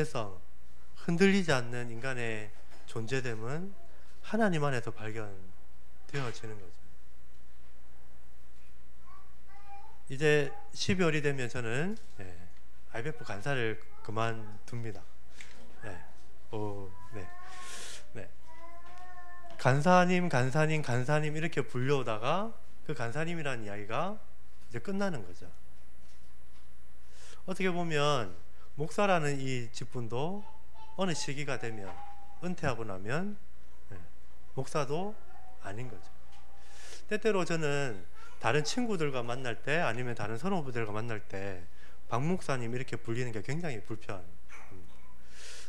그래서 흔들리지 않는 인간의 존재됨은 하나님 안에서 발견되어지는 거죠. 이제 12월이 되면 저는 IBF 간사를 그만둡니다. 네. 간사님 이렇게 불려오다가 그 간사님이라는 이야기가 이제 끝나는 거죠. 어떻게 보면 목사라는 이 직분도 어느 시기가 되면 은퇴하고 나면 목사도 아닌 거죠. 때때로 저는 다른 친구들과 만날 때 아니면 다른 선후배들과 만날 때 박 목사님 이렇게 불리는 게 굉장히 불편합니다.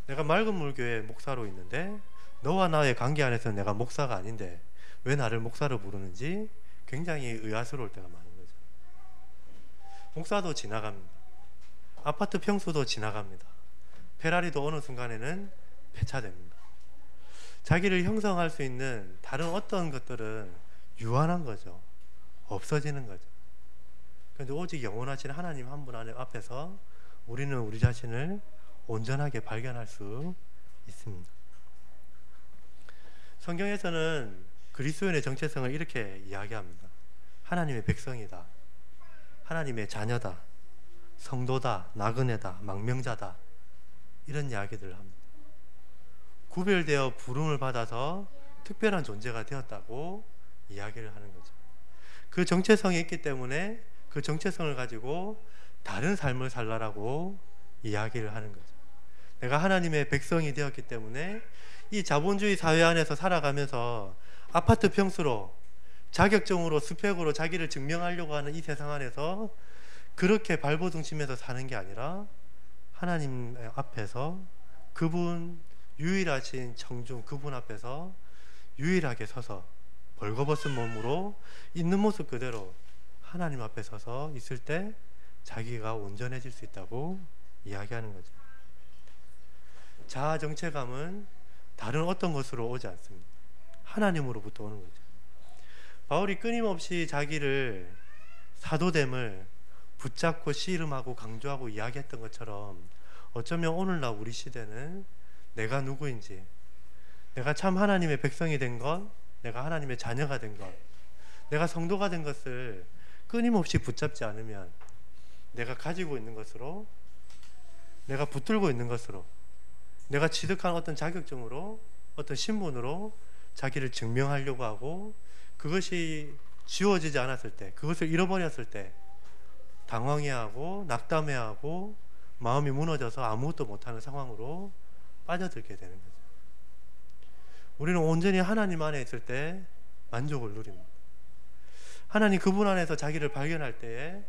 내가 맑은 물교회 목사로 있는데 너와 나의 관계 안에서 내가 목사가 아닌데 왜 나를 목사로 부르는지 굉장히 의아스러울 때가 많은 거죠. 목사도 지나갑니다. 아파트 평수도 지나갑니다. 페라리도 어느 순간에는 폐차됩니다. 자기를 형성할 수 있는 다른 어떤 것들은 유한한 거죠. 없어지는 거죠. 그런데 오직 영원하신 하나님 한 분 앞에서 우리는 우리 자신을 온전하게 발견할 수 있습니다. 성경에서는 그리스도인의 정체성을 이렇게 이야기합니다. 하나님의 백성이다. 하나님의 자녀다. 성도다. 나그네다. 망명자다. 이런 이야기들을 합니다. 구별되어 부름을 받아서 특별한 존재가 되었다고 이야기를 하는 거죠. 그 정체성이 있기 때문에 그 정체성을 가지고 다른 삶을 살라라고 이야기를 하는 거죠. 내가 하나님의 백성이 되었기 때문에 이 자본주의 사회 안에서 살아가면서 아파트 평수로 자격증으로 스펙으로 자기를 증명하려고 하는 이 세상 안에서 그렇게 발버둥치면서 사는 게 아니라 하나님 앞에서 그분 유일하신 청중 그분 앞에서 유일하게 서서 벌거벗은 몸으로 있는 모습 그대로 하나님 앞에 서서 있을 때 자기가 온전해질 수 있다고 이야기하는 거죠. 자아 정체감은 다른 어떤 것으로 오지 않습니다. 하나님으로부터 오는 거죠. 바울이 끊임없이 자기를 사도됨을 붙잡고 씨름하고 강조하고 이야기했던 것처럼 어쩌면 오늘날 우리 시대는 내가 누구인지, 내가 참 하나님의 백성이 된 것, 내가 하나님의 자녀가 된 것, 내가 성도가 된 것을 끊임없이 붙잡지 않으면 내가 가지고 있는 것으로, 내가 붙들고 있는 것으로, 내가 취득한 어떤 자격증으로, 어떤 신분으로 자기를 증명하려고 하고 그것이 지워지지 않았을 때, 그것을 잃어버렸을 때 당황해하고 낙담해하고 마음이 무너져서 아무것도 못하는 상황으로 빠져들게 되는 거죠. 우리는 온전히 하나님 안에 있을 때 만족을 누립니다. 하나님 그분 안에서 자기를 발견할 때에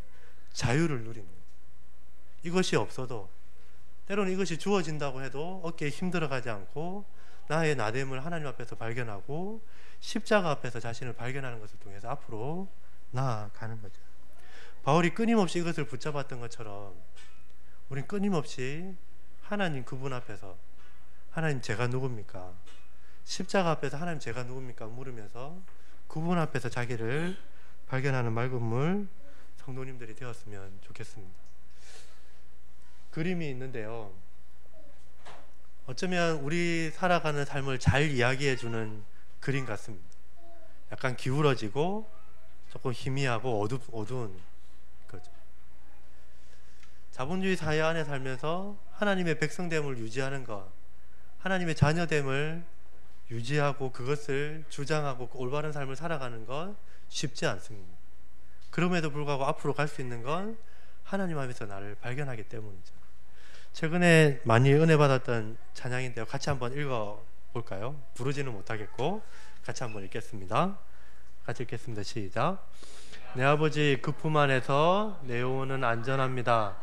자유를 누립니다. 이것이 없어도 때로는 이것이 주어진다고 해도 어깨에 힘들어가지 않고 나의 나됨을 하나님 앞에서 발견하고 십자가 앞에서 자신을 발견하는 것을 통해서 앞으로 나아가는 거죠. 바울이 끊임없이 이것을 붙잡았던 것처럼 우린 끊임없이 하나님 그분 앞에서 하나님 제가 누굽니까? 십자가 앞에서 하나님 제가 누굽니까? 물으면서 그분 앞에서 자기를 발견하는 맑은 물 성도님들이 되었으면 좋겠습니다. 그림이 있는데요. 어쩌면 우리 살아가는 삶을 잘 이야기해주는 그림 같습니다. 약간 기울어지고 조금 희미하고 어두운 거죠. 자본주의 사회 안에 살면서 하나님의 백성됨을 유지하는 것, 하나님의 자녀됨을 유지하고 그것을 주장하고 올바른 삶을 살아가는 건 쉽지 않습니다. 그럼에도 불구하고 앞으로 갈 수 있는 건 하나님 앞에서 나를 발견하기 때문이죠. 최근에 많이 은혜 받았던 찬양인데요. 같이 한번 읽어볼까요? 부르지는 못하겠고 같이 한번 읽겠습니다. 같이 읽겠습니다. 시작. 내 아버지 그 품 안에서 내 영혼은 안전합니다.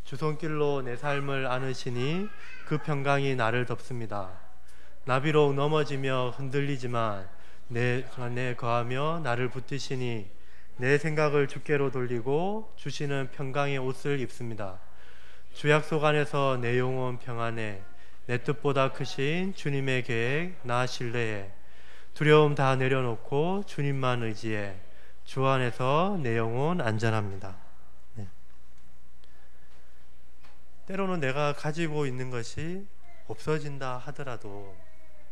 주 손길로 내 삶을 안으시니 그 평강이 나를 덮습니다. 나비로 넘어지며 흔들리지만 내 안에 거하며 나를 붙드시니 내 생각을 주께로 돌리고 주시는 평강의 옷을 입습니다. 주 약속 안에서 내 영혼 평안해 내 뜻보다 크신 주님의 계획 나 신뢰해 두려움 다 내려놓고 주님만 의지해 주 안에서 내 영혼 안전합니다. 네. 때로는 내가 가지고 있는 것이 없어진다 하더라도,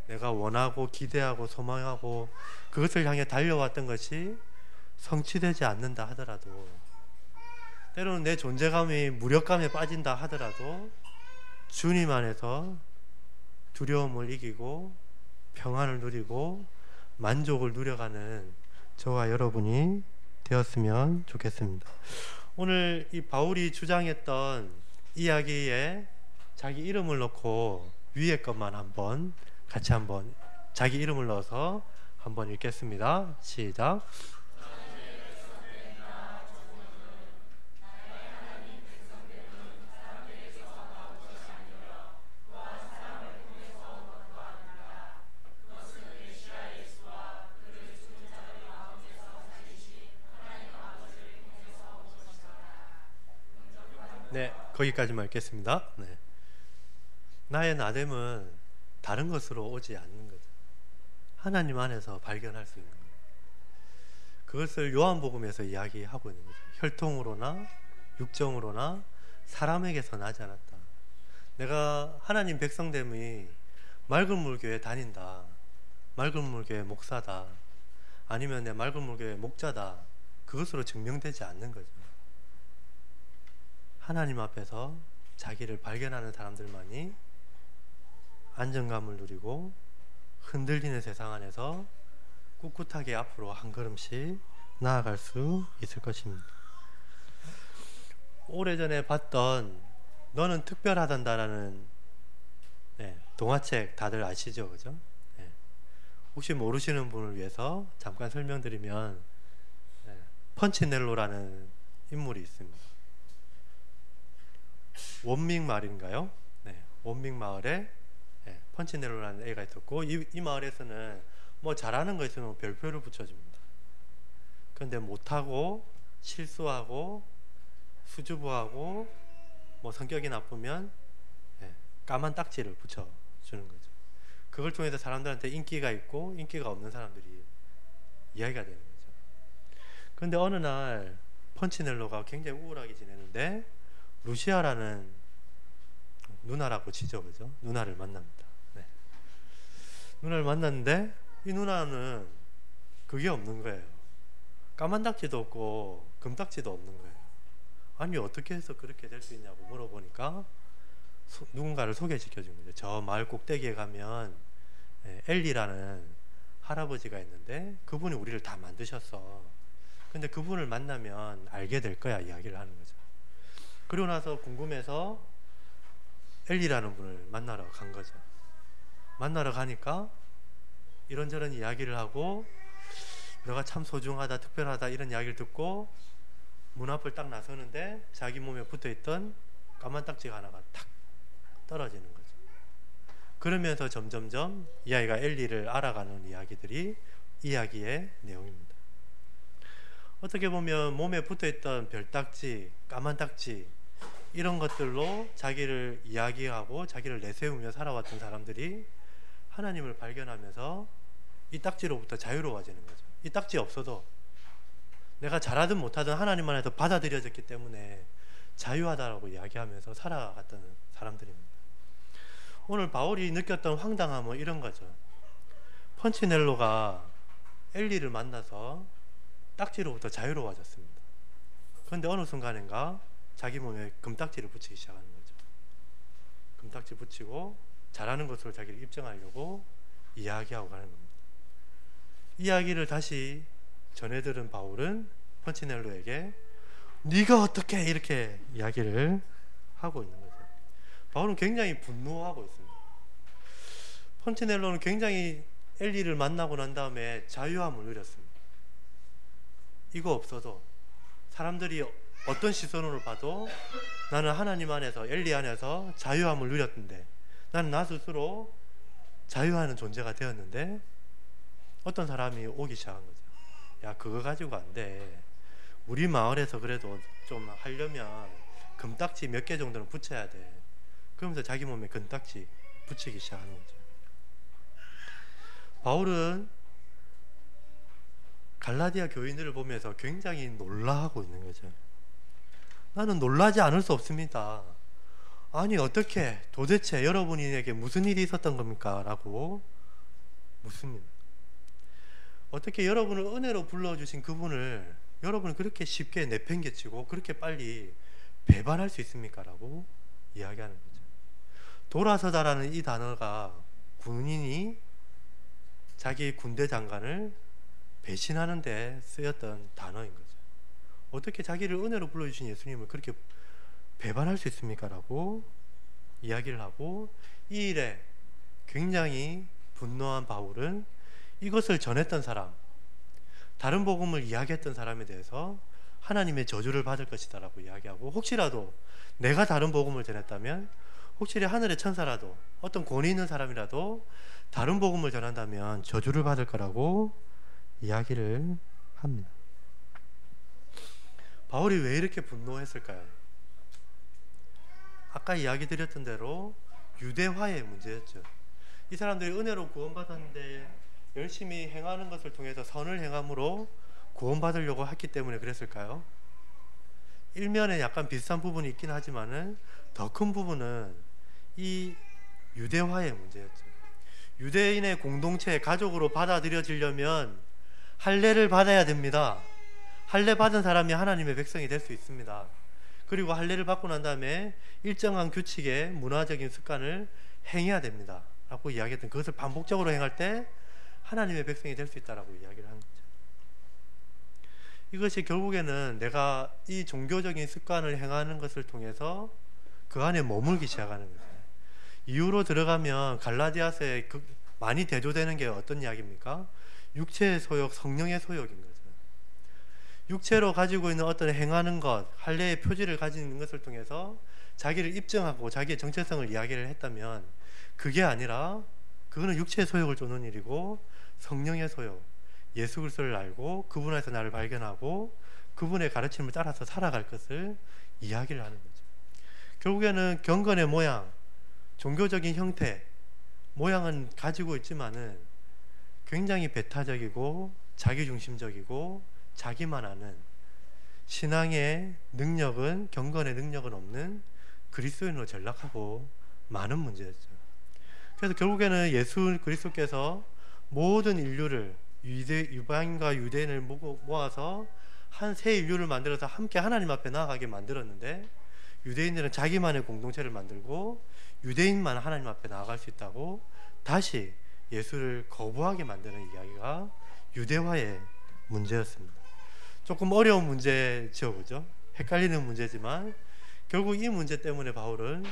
내가 원하고 기대하고 소망하고 그것을 향해 달려왔던 것이 성취되지 않는다 하더라도, 때로는 내 존재감이 무력감에 빠진다 하더라도 주님 안에서 두려움을 이기고 평안을 누리고 만족을 누려가는 저와 여러분이 되었으면 좋겠습니다. 오늘 이 바울이 주장했던 이야기에 자기 이름을 넣고 위에 것만 한번 같이 한번 자기 이름을 넣어서 한번 읽겠습니다. 시작. 네, 거기까지만 읽겠습니다. 네. 나의 나됨은 다른 것으로 오지 않는 거죠. 하나님 안에서 발견할 수 있는 거예요. 그것을 요한복음에서 이야기하고 있는 거죠. 혈통으로나 육정으로나 사람에게서 나지 않았다. 내가 하나님 백성됨이 맑은 물교회 다닌다, 맑은 물교회 목사다, 아니면 내 맑은 물교회 목자다, 그것으로 증명되지 않는 거죠. 하나님 앞에서 자기를 발견하는 사람들만이 안정감을 누리고 흔들리는 세상 안에서 꿋꿋하게 앞으로 한 걸음씩 나아갈 수 있을 것입니다. 오래전에 봤던 너는 특별하단다라는 동화책 다들 아시죠? 그죠? 혹시 모르시는 분을 위해서 잠깐 설명드리면, 펀치넬로라는 인물이 있습니다. 원밍 마을인가요? 원밍 마을에 펀치넬로라는 애가 있었고, 이 마을에서는 뭐 잘하는 거 있으면 별표를 붙여줍니다. 그런데 못하고 실수하고 수줍어하고 뭐 성격이 나쁘면 까만 딱지를 붙여주는 거죠. 그걸 통해서 사람들한테 인기가 있고 인기가 없는 사람들이 이야기가 되는 거죠. 그런데 어느 날 펀치넬로가 굉장히 우울하게 지내는데 루시아라는 누나라고 치죠, 그죠? 누나를 만납니다. 누나를 만났는데 이 누나는 그게 없는 거예요. 까만 딱지도 없고 금딱지도 없는 거예요. 아니 어떻게 해서 그렇게 될 수 있냐고 물어보니까 누군가를 소개시켜 준 거죠. 저 마을 꼭대기에 가면 엘리라는 할아버지가 있는데 그분이 우리를 다 만드셨어. 근데 그분을 만나면 알게 될 거야, 이야기를 하는 거죠. 그리고 나서 궁금해서 엘리라는 분을 만나러 간 거죠. 만나러 가니까 이런저런 이야기를 하고 너가 참 소중하다, 특별하다 이런 이야기를 듣고 문 앞을 딱 나서는데 자기 몸에 붙어있던 까만 딱지가 하나가 탁 떨어지는 거죠. 그러면서 점점점 이 아이가 엘리를 알아가는 이야기들이 이야기의 내용입니다. 어떻게 보면 몸에 붙어있던 별딱지, 까만 딱지 이런 것들로 자기를 이야기하고 자기를 내세우며 살아왔던 사람들이 하나님을 발견하면서 이 딱지로부터 자유로워지는 거죠. 이 딱지 없어도 내가 잘하든 못하든 하나님 안에서 받아들여졌기 때문에 자유하다라고 이야기하면서 살아갔던 사람들입니다. 오늘 바울이 느꼈던 황당함은 이런 거죠. 펀치넬로가 엘리를 만나서 딱지로부터 자유로워졌습니다. 그런데 어느 순간인가 자기 몸에 금딱지를 붙이기 시작하는 거죠. 금딱지 붙이고 잘하는 것으로 자기를 입증하려고 이야기하고 가는 겁니다. 이야기를 다시 전해들은 바울은 펀치넬로에게 네가 어떻게 이렇게 이야기를 하고 있는 거죠. 바울은 굉장히 분노하고 있습니다. 펀치넬로는 굉장히 엘리를 만나고 난 다음에 자유함을 누렸습니다. 이거 없어도 사람들이 어떤 시선으로 봐도 나는 하나님 안에서, 엘리 안에서 자유함을 누렸는데, 나는 나 스스로 자유하는 존재가 되었는데 어떤 사람이 오기 시작한 거죠. 야, 그거 가지고 안 돼. 우리 마을에서 그래도 좀 하려면 금딱지 몇 개 정도는 붙여야 돼. 그러면서 자기 몸에 금딱지 붙이기 시작하는 거죠. 바울은 갈라디아 교인들을 보면서 굉장히 놀라하고 있는 거죠. 나는 놀라지 않을 수 없습니다. 아니 어떻게 도대체 여러분에게 무슨 일이 있었던 겁니까? 라고 묻습니다. 어떻게 여러분을 은혜로 불러주신 그분을 여러분은 그렇게 쉽게 내팽개치고 그렇게 빨리 배반할 수 있습니까? 라고 이야기하는 거죠. 돌아서다라는 이 단어가 군인이 자기 군대 장관을 배신하는 데 쓰였던 단어인 거죠. 어떻게 자기를 은혜로 불러주신 예수님을 그렇게 배반할 수 있습니까? 라고 이야기를 하고, 이 일에 굉장히 분노한 바울은 이것을 전했던 사람, 다른 복음을 이야기했던 사람에 대해서 하나님의 저주를 받을 것이다 라고 이야기하고, 혹시라도 내가 다른 복음을 전했다면, 혹시 하늘의 천사라도 어떤 권위 있는 사람이라도 다른 복음을 전한다면 저주를 받을 거라고 이야기를 합니다. 바울이 왜 이렇게 분노했을까요? 아까 이야기 드렸던 대로 유대화의 문제였죠. 이 사람들이 은혜로 구원받았는데 열심히 행하는 것을 통해서 선을 행함으로 구원받으려고 했기 때문에 그랬을까요? 일면에 약간 비슷한 부분이 있긴 하지만은 더 큰 부분은 이 유대화의 문제였죠. 유대인의 공동체, 가족으로 받아들여지려면 할례를 받아야 됩니다. 할례 받은 사람이 하나님의 백성이 될 수 있습니다. 그리고 할례를 받고 난 다음에 일정한 규칙의 문화적인 습관을 행해야 됩니다 라고 이야기했던, 그것을 반복적으로 행할 때 하나님의 백성이 될 수 있다라고 이야기를 한 거죠. 이것이 결국에는 내가 이 종교적인 습관을 행하는 것을 통해서 그 안에 머물기 시작하는 거죠. 이후로 들어가면 갈라디아서에 많이 대조되는 게 어떤 이야기입니까? 육체의 소욕, 성령의 소욕인 거죠. 육체로 가지고 있는 어떤 행하는 것, 할례의 표지를 가지는 것을 통해서 자기를 입증하고 자기의 정체성을 이야기를 했다면, 그게 아니라 그거는 육체의 소욕을 쫓는 일이고, 성령의 소욕, 예수 그리스도를 알고 그분 안에서 나를 발견하고 그분의 가르침을 따라서 살아갈 것을 이야기를 하는 거죠. 결국에는 경건의 모양, 종교적인 형태, 모양은 가지고 있지만은 굉장히 배타적이고 자기중심적이고 자기만 아는, 신앙의 능력은, 경건의 능력은 없는 그리스도인으로 전락하고 많은 문제였죠. 그래서 결국에는 예수 그리스도께서 모든 인류를, 유방인과 유대인을 모아서 한 새 인류를 만들어서 함께 하나님 앞에 나아가게 만들었는데, 유대인들은 자기만의 공동체를 만들고 유대인만 하나님 앞에 나아갈 수 있다고 다시 예수를 거부하게 만드는 이야기가 유대화의 문제였습니다. 조금 어려운 문제죠, 그죠? 헷갈리는 문제지만 결국 이 문제 때문에 바울은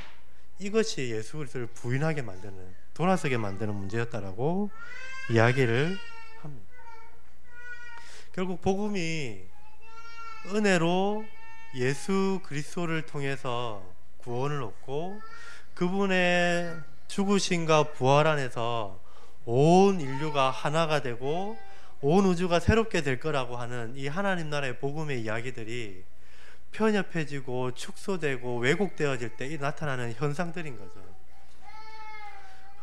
이것이 예수 그리스도를 부인하게 만드는, 돌아서게 만드는 문제였다라고 이야기를 합니다. 결국 복음이 은혜로 예수 그리스도를 통해서 구원을 얻고 그분의 죽으심과 부활 안에서 온 인류가 하나가 되고 온 우주가 새롭게 될 거라고 하는 이 하나님 나라의 복음의 이야기들이 편협해지고 축소되고 왜곡되어질 때 나타나는 현상들인 거죠.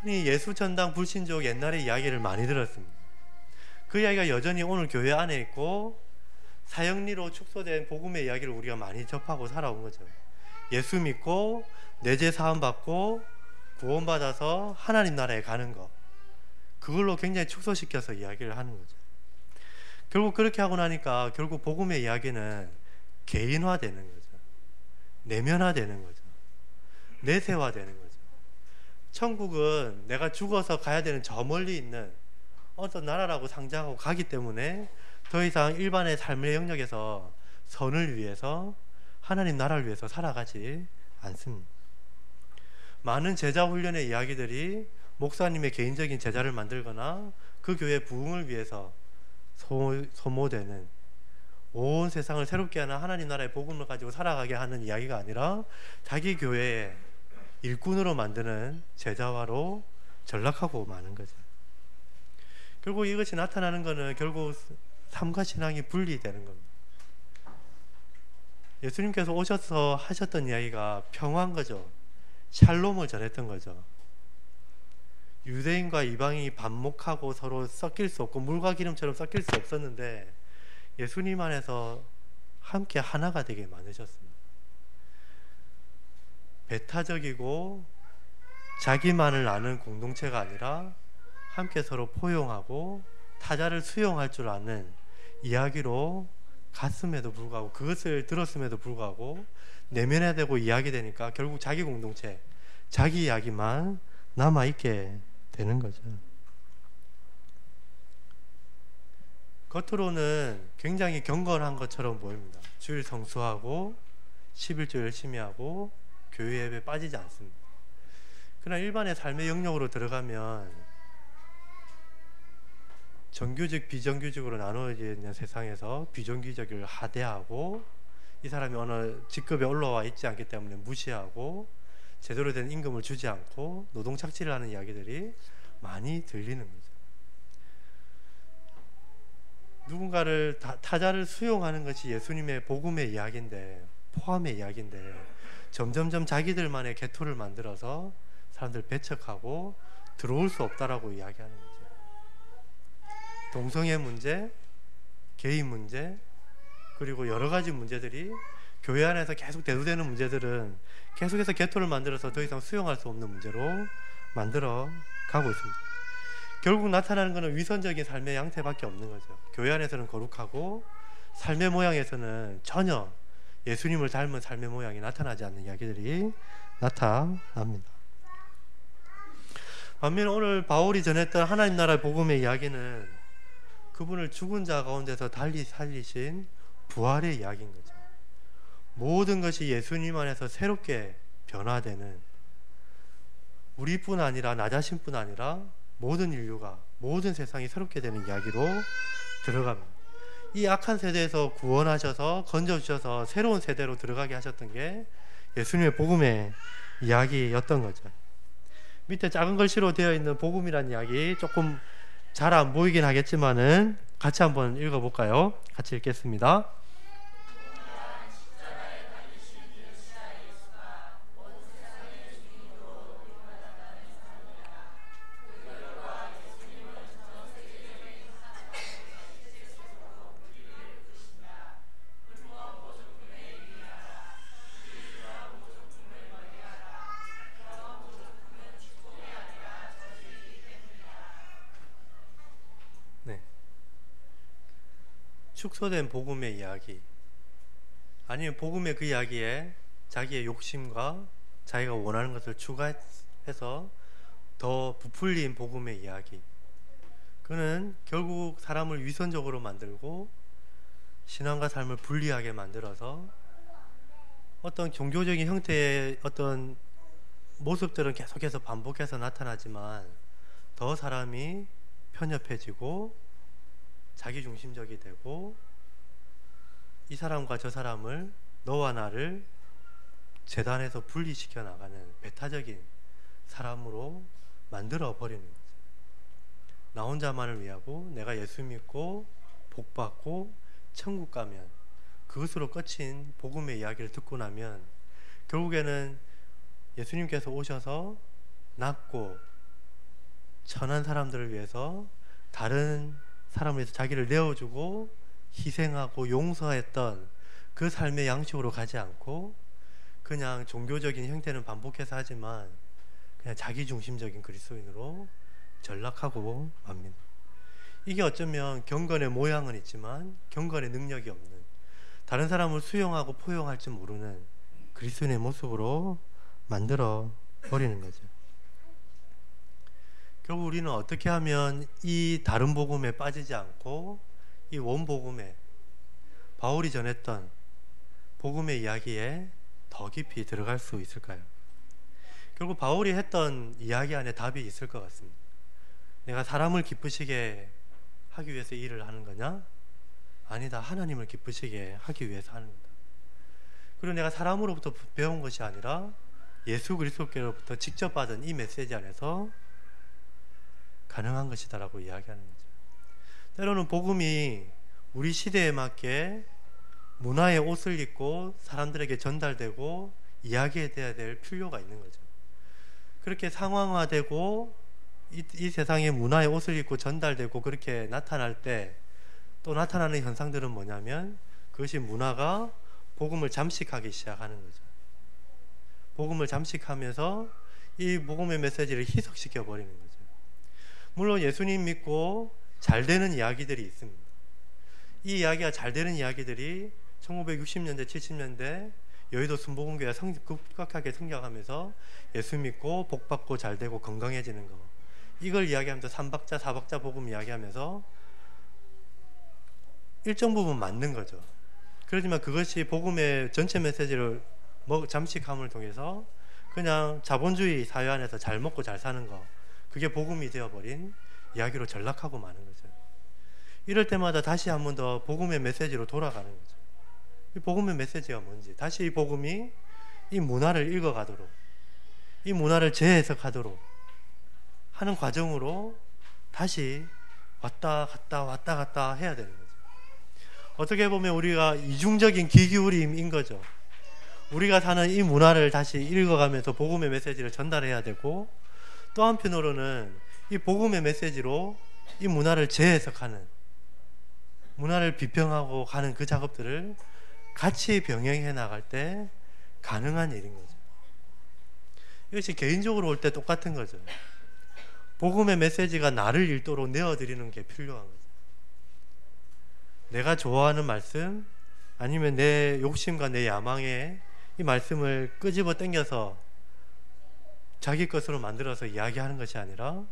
흔히 예수 전당 불신족 옛날의 이야기를 많이 들었습니다. 그 이야기가 여전히 오늘 교회 안에 있고 사형리로 축소된 복음의 이야기를 우리가 많이 접하고 살아온 거죠. 예수 믿고 내 죄 사함 받고 구원받아서 하나님 나라에 가는 것, 그걸로 굉장히 축소시켜서 이야기를 하는 거죠. 결국 그렇게 하고 나니까 결국 복음의 이야기는 개인화되는 거죠. 내면화되는 거죠. 내세화되는 거죠. 천국은 내가 죽어서 가야 되는 저 멀리 있는 어떤 나라라고 상장하고 가기 때문에 더 이상 일반의 삶의 영역에서 선을 위해서, 하나님 나라를 위해서 살아가지 않습니다. 많은 제자 훈련의 이야기들이 목사님의 개인적인 제자를 만들거나 그 교회 부흥을 위해서 소모되는, 온 세상을 새롭게 하는 하나님 나라의 복음을 가지고 살아가게 하는 이야기가 아니라 자기 교회의 일꾼으로 만드는 제자화로 전락하고 마는 거죠. 결국 이것이 나타나는 것은 결국 삶과 신앙이 분리되는 겁니다. 예수님께서 오셔서 하셨던 이야기가 평화인 거죠. 샬롬을 전했던 거죠. 유대인과 이방인이 반목하고 서로 섞일 수 없고 물과 기름처럼 섞일 수 없었는데 예수님 안에서 함께 하나가 되게 만드셨습니다. 배타적이고 자기만을 아는 공동체가 아니라 함께 서로 포용하고 타자를 수용할 줄 아는 이야기로 갔음에도 불구하고, 그것을 들었음에도 불구하고 내면화되고 이야기되니까 결국 자기 공동체, 자기 이야기만 남아있게 되는 거죠. 겉으로는 굉장히 경건한 것처럼 보입니다. 주일 성수하고 11조 열심히 하고 교회 예배 빠지지 않습니다. 그러나 일반의 삶의 영역으로 들어가면 정규직, 비정규직으로 나누어져 있는 세상에서 비정규직을 하대하고, 이 사람이 어느 직급에 올라와 있지 않기 때문에 무시하고 제대로 된 임금을 주지 않고 노동 착취를 하는 이야기들이 많이 들리는 거죠. 누군가를 타자를 수용하는 것이 예수님의 복음의 이야기인데, 포함의 이야기인데, 점점점 자기들만의 개토를 만들어서 사람들 배척하고 들어올 수 없다라고 이야기하는 거죠. 동성애 문제, 게이 문제, 그리고 여러 가지 문제들이 교회 안에서 계속 대두되는 문제들은 계속해서 개토를 만들어서 더 이상 수용할 수 없는 문제로 만들어 가고 있습니다. 결국 나타나는 것은 위선적인 삶의 양태밖에 없는 거죠. 교회 안에서는 거룩하고 삶의 모양에서는 전혀 예수님을 닮은 삶의 모양이 나타나지 않는 이야기들이 나타납니다. 반면에 오늘 바울이 전했던 하나님 나라의 복음의 이야기는 그분을 죽은 자 가운데서 달리 살리신 부활의 이야기인 거죠. 모든 것이 예수님 안에서 새롭게 변화되는, 우리뿐 아니라 나 자신뿐 아니라 모든 인류가, 모든 세상이 새롭게 되는 이야기로 들어갑니다. 이 악한 세대에서 구원하셔서 건져주셔서 새로운 세대로 들어가게 하셨던 게 예수님의 복음의 이야기였던 거죠. 밑에 작은 글씨로 되어 있는 복음이라는 이야기 조금 잘 안 보이긴 하겠지만은 같이 한번 읽어볼까요? 같이 읽겠습니다. 축소된 복음의 이야기, 아니면 복음의 그 이야기에 자기의 욕심과 자기가 원하는 것을 추가해서 더 부풀린 복음의 이야기, 그는 결국 사람을 위선적으로 만들고 신앙과 삶을 분리하게 만들어서 어떤 종교적인 형태의 어떤 모습들은 계속해서 반복해서 나타나지만 더 사람이 편협해지고 자기중심적이 되고, 이 사람과 저 사람을, 너와 나를 재단에서 분리시켜 나가는 배타적인 사람으로 만들어 버리는 거죠. 나 혼자만을 위하고 내가 예수 믿고 복받고 천국 가면, 그것으로 끝인 복음의 이야기를 듣고 나면 결국에는 예수님께서 오셔서 낮고 천한 사람들을 위해서, 다른 사람을 위해서 자기를 내어주고 희생하고 용서했던 그 삶의 양식으로 가지 않고 그냥 종교적인 형태는 반복해서 하지만 그냥 자기중심적인 그리스도인으로 전락하고 맙니다. 이게 어쩌면 경건의 모양은 있지만 경건의 능력이 없는, 다른 사람을 수용하고 포용할 줄 모르는 그리스도인의 모습으로 만들어 버리는 거죠. 결국 우리는 어떻게 하면 이 다른 복음에 빠지지 않고 이 원복음에, 바울이 전했던 복음의 이야기에 더 깊이 들어갈 수 있을까요? 결국 바울이 했던 이야기 안에 답이 있을 것 같습니다. 내가 사람을 기쁘시게 하기 위해서 일을 하는 거냐? 아니다. 하나님을 기쁘시게 하기 위해서 하는 거다. 그리고 내가 사람으로부터 배운 것이 아니라 예수 그리스도께로부터 직접 받은 이 메시지 안에서 가능한 것이다라고 이야기하는 거죠. 때로는 복음이 우리 시대에 맞게 문화의 옷을 입고 사람들에게 전달되고 이야기해야 될 필요가 있는 거죠. 그렇게 상황화되고 이 세상의 문화의 옷을 입고 전달되고 그렇게 나타날 때 또 나타나는 현상들은 뭐냐면, 그것이 문화가 복음을 잠식하기 시작하는 거죠. 복음을 잠식하면서 이 복음의 메시지를 희석시켜 버리는 거죠. 물론 예수님 믿고 잘 되는 이야기들이 있습니다. 이 이야기가 잘 되는 이야기들이 1960년대 70년대 여의도 순복음교회가 급격하게 성장하면서 예수 믿고 복받고 잘 되고 건강해지는 거, 이걸 이야기하면서 3박자 4박자 복음 이야기하면서 일정 부분 맞는 거죠. 그렇지만 그것이 복음의 전체 메시지를 잠식함을 통해서 그냥 자본주의 사회 안에서 잘 먹고 잘 사는 거, 그게 복음이 되어버린 이야기로 전락하고 마는 거죠. 이럴 때마다 다시 한 번 더 복음의 메시지로 돌아가는 거죠. 이 복음의 메시지가 뭔지, 다시 이 복음이 이 문화를 읽어가도록, 이 문화를 재해석하도록 하는 과정으로 다시 왔다 갔다 해야 되는 거죠. 어떻게 보면 우리가 이중적인 귀기울임인 거죠. 우리가 사는 이 문화를 다시 읽어가면서 복음의 메시지를 전달해야 되고, 또 한편으로는 이 복음의 메시지로 이 문화를 재해석하는, 문화를 비평하고 가는 그 작업들을 같이 병행해 나갈 때 가능한 일인 거죠. 이것이 개인적으로 올 때 똑같은 거죠. 복음의 메시지가 나를 읽도록 내어드리는 게 필요한 거죠. 내가 좋아하는 말씀, 아니면 내 욕심과 내 야망에 이 말씀을 끄집어 당겨서 자기 것으로 만들어서 이야기하는 것이 아니라,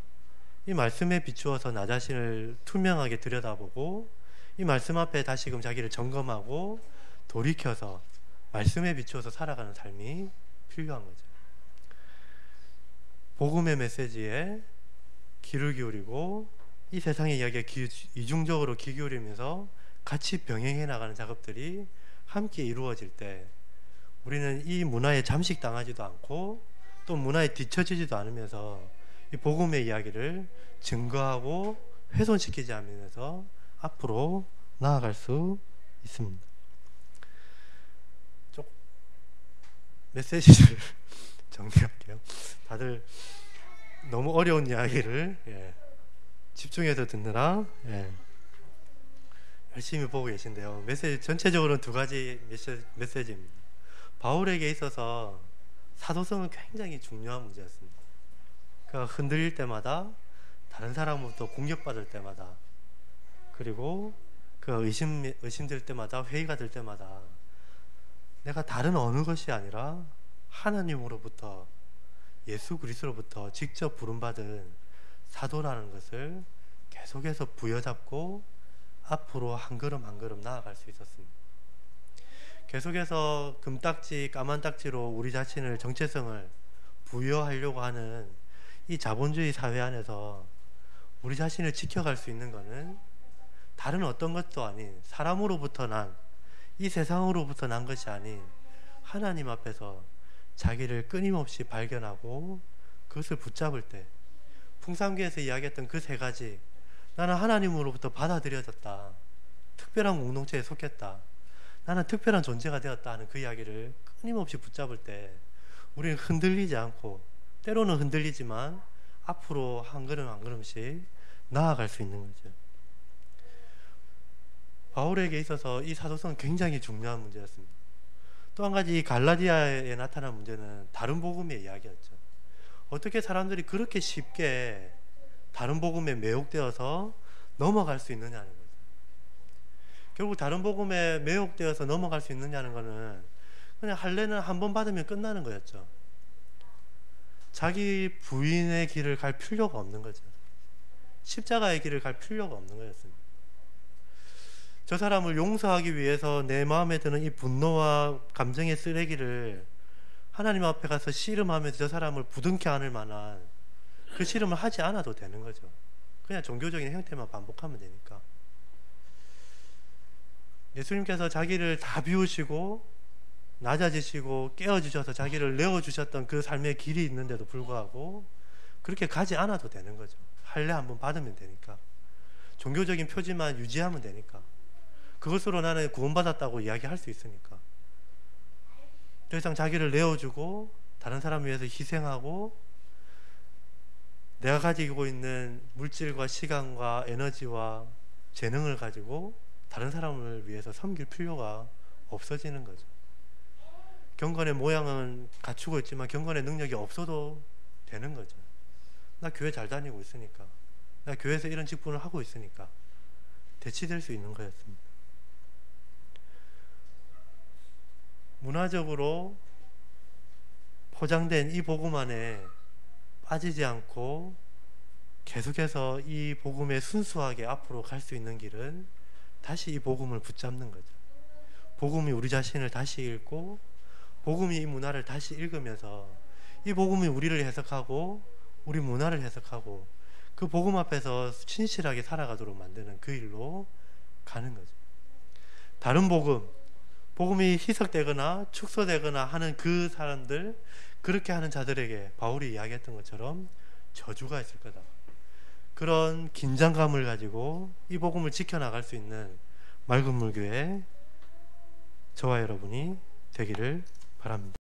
이 말씀에 비추어서 나 자신을 투명하게 들여다보고 이 말씀 앞에 다시금 자기를 점검하고 돌이켜서 말씀에 비추어서 살아가는 삶이 필요한 거죠. 복음의 메시지에 귀를 기울이고 이 세상의 이야기에 이중적으로 귀 기울이면서 같이 병행해 나가는 작업들이 함께 이루어질 때, 우리는 이 문화에 잠식당하지도 않고 또 문화에 뒤처지지도 않으면서 이 복음의 이야기를 증거하고 훼손시키지 않으면서 앞으로 나아갈 수 있습니다. 메시지를 정리할게요. 다들 너무 어려운 이야기를 집중해서 듣느라 열심히 보고 계신데요. 메시지 전체적으로는 두 가지 메시지입니다. 바울에게 있어서 사도성은 굉장히 중요한 문제였습니다. 그가 흔들릴 때마다, 다른 사람으로부터 공격받을 때마다, 그리고 그가 의심될 때마다, 회의가 될 때마다 내가 다른 어느 것이 아니라 하나님으로부터, 예수 그리스도로부터 직접 부름받은 사도라는 것을 계속해서 부여잡고 앞으로 한 걸음 한 걸음 나아갈 수 있었습니다. 계속해서 금딱지, 까만딱지로 우리 자신을, 정체성을 부여하려고 하는 이 자본주의 사회 안에서 우리 자신을 지켜갈 수 있는 것은 다른 어떤 것도 아닌, 사람으로부터 난, 이 세상으로부터 난 것이 아닌 하나님 앞에서 자기를 끊임없이 발견하고 그것을 붙잡을 때, 풍산교에서 이야기했던 그 세 가지, 나는 하나님으로부터 받아들여졌다, 특별한 공동체에 속했다, 나는 특별한 존재가 되었다 하는 그 이야기를 끊임없이 붙잡을 때 우리는 흔들리지 않고, 때로는 흔들리지만 앞으로 한 걸음 한 걸음씩 나아갈 수 있는 거죠. 바울에게 있어서 이 사도성은 굉장히 중요한 문제였습니다. 또 한 가지, 이 갈라디아에 나타난 문제는 다른 복음의 이야기였죠. 어떻게 사람들이 그렇게 쉽게 다른 복음에 매혹되어서 넘어갈 수 있느냐는 거죠. 결국 다른 복음에 매혹되어서 넘어갈 수 있느냐는 거는 그냥 할례는 한 번 받으면 끝나는 거였죠. 자기 부인의 길을 갈 필요가 없는 거죠. 십자가의 길을 갈 필요가 없는 거였습니다. 저 사람을 용서하기 위해서 내 마음에 드는 이 분노와 감정의 쓰레기를 하나님 앞에 가서 씨름하면서 저 사람을 부둥켜 안을 만한 그 씨름을 하지 않아도 되는 거죠. 그냥 종교적인 형태만 반복하면 되니까. 예수님께서 자기를 다 비우시고 낮아지시고 깨어주셔서 자기를 내어주셨던 그 삶의 길이 있는데도 불구하고 그렇게 가지 않아도 되는 거죠. 할례 한번 받으면 되니까. 종교적인 표지만 유지하면 되니까. 그것으로 나는 구원받았다고 이야기할 수 있으니까. 더 이상 자기를 내어주고 다른 사람을 위해서 희생하고 내가 가지고 있는 물질과 시간과 에너지와 재능을 가지고 다른 사람을 위해서 섬길 필요가 없어지는 거죠. 경건의 모양은 갖추고 있지만 경건의 능력이 없어도 되는 거죠. 나 교회 잘 다니고 있으니까, 나 교회에서 이런 직분을 하고 있으니까 대치될 수 있는 거였습니다. 문화적으로 포장된 이 복음 안에 빠지지 않고 계속해서 이 복음에 순수하게 앞으로 갈 수 있는 길은 다시 이 복음을 붙잡는 거죠. 복음이 우리 자신을 다시 읽고 복음이 이 문화를 다시 읽으면서 이 복음이 우리를 해석하고 우리 문화를 해석하고 그 복음 앞에서 신실하게 살아가도록 만드는 그 일로 가는 거죠. 다른 복음이 희석되거나 축소되거나 하는 그 사람들, 그렇게 하는 자들에게 바울이 이야기했던 것처럼 저주가 있을 거다. 그런 긴장감을 가지고 이 복음을 지켜나갈 수 있는 맑은 물교회 저와 여러분이 되기를 바랍니다.